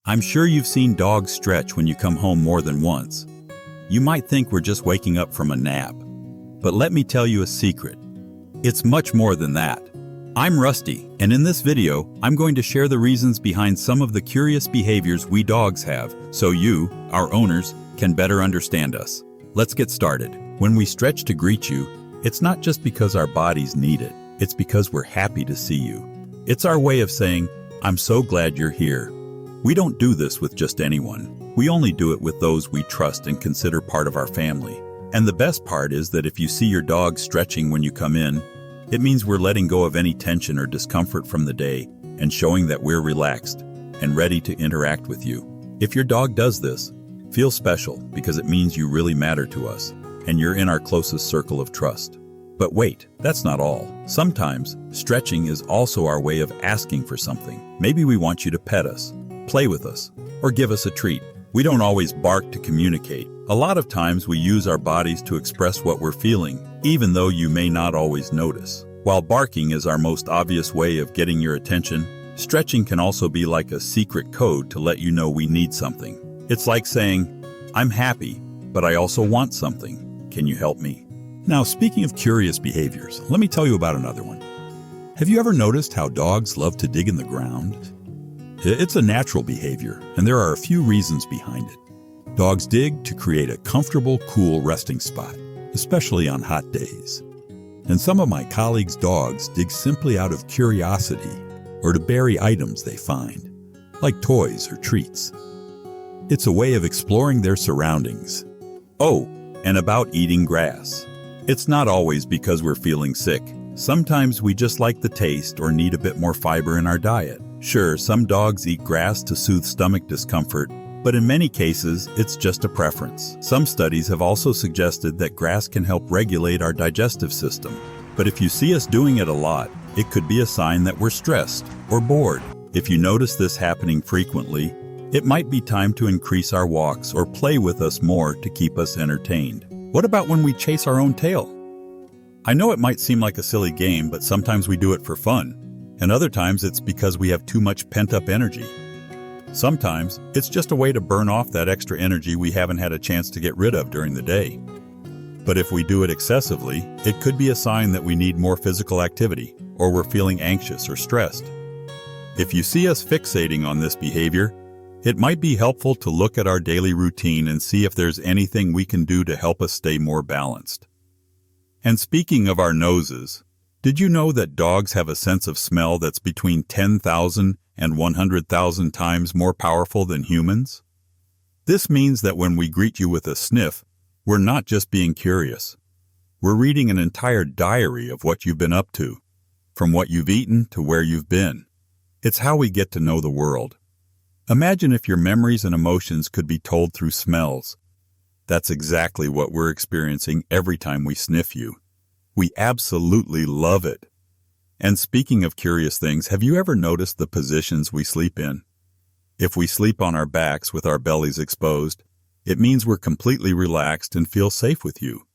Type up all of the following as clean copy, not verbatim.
I'm sure you've seen dogs stretch when you come home more than once. You might think we're just waking up from a nap. But let me tell you a secret. It's much more than that. I'm Rusty, and in this video, I'm going to share the reasons behind some of the curious behaviors we dogs have, so you, our owners, can better understand us. Let's get started. When we stretch to greet you, it's not just because our bodies need it. It's because we're happy to see you. It's our way of saying, I'm so glad you're here. We don't do this with just anyone. We only do it with those we trust and consider part of our family. And the best part is that if you see your dog stretching when you come in, it means we're letting go of any tension or discomfort from the day and showing that we're relaxed and ready to interact with you. If your dog does this, feel special because it means you really matter to us and you're in our closest circle of trust. But wait, that's not all. Sometimes, stretching is also our way of asking for something. Maybe we want you to pet us, play with us, or give us a treat. We don't always bark to communicate. A lot of times we use our bodies to express what we're feeling, even though you may not always notice. While barking is our most obvious way of getting your attention, stretching can also be like a secret code to let you know we need something. It's like saying, I'm happy, but I also want something. Can you help me? Now, speaking of curious behaviors, let me tell you about another one. Have you ever noticed how dogs love to dig in the ground? It's a natural behavior, and there are a few reasons behind it. Dogs dig to create a comfortable, cool resting spot, especially on hot days. And some of my colleagues' dogs dig simply out of curiosity or to bury items they find, like toys or treats. It's a way of exploring their surroundings. Oh, and about eating grass. It's not always because we're feeling sick. Sometimes we just like the taste or need a bit more fiber in our diet. Sure, some dogs eat grass to soothe stomach discomfort, but in many cases, it's just a preference. Some studies have also suggested that grass can help regulate our digestive system. But if you see us doing it a lot, it could be a sign that we're stressed or bored. If you notice this happening frequently, it might be time to increase our walks or play with us more to keep us entertained. What about when we chase our own tail? I know it might seem like a silly game, but sometimes we do it for fun, and other times it's because we have too much pent-up energy. Sometimes it's just a way to burn off that extra energy we haven't had a chance to get rid of during the day. But if we do it excessively, it could be a sign that we need more physical activity, or we're feeling anxious or stressed. If you see us fixating on this behavior, it might be helpful to look at our daily routine and see if there's anything we can do to help us stay more balanced. And speaking of our noses, did you know that dogs have a sense of smell that's between 10,000 and 100,000 times more powerful than humans? This means that when we greet you with a sniff, we're not just being curious. We're reading an entire diary of what you've been up to, from what you've eaten to where you've been. It's how we get to know the world. Imagine if your memories and emotions could be told through smells. That's exactly what we're experiencing every time we sniff you. We absolutely love it. And speaking of curious things, have you ever noticed the positions we sleep in? If we sleep on our backs with our bellies exposed, it means we're completely relaxed and feel safe with you.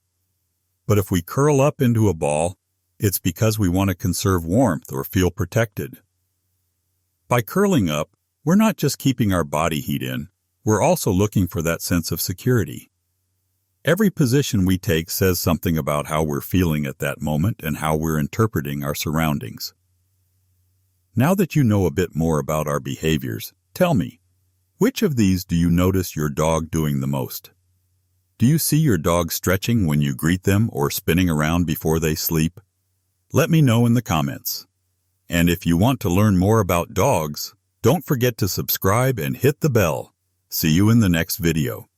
But if we curl up into a ball, it's because we want to conserve warmth or feel protected. By curling up, we're not just keeping our body heat in, we're also looking for that sense of security. Every position we take says something about how we're feeling at that moment and how we're interpreting our surroundings. Now that you know a bit more about our behaviors, tell me, which of these do you notice your dog doing the most? Do you see your dog stretching when you greet them or spinning around before they sleep? Let me know in the comments. And if you want to learn more about dogs, don't forget to subscribe and hit the bell. See you in the next video.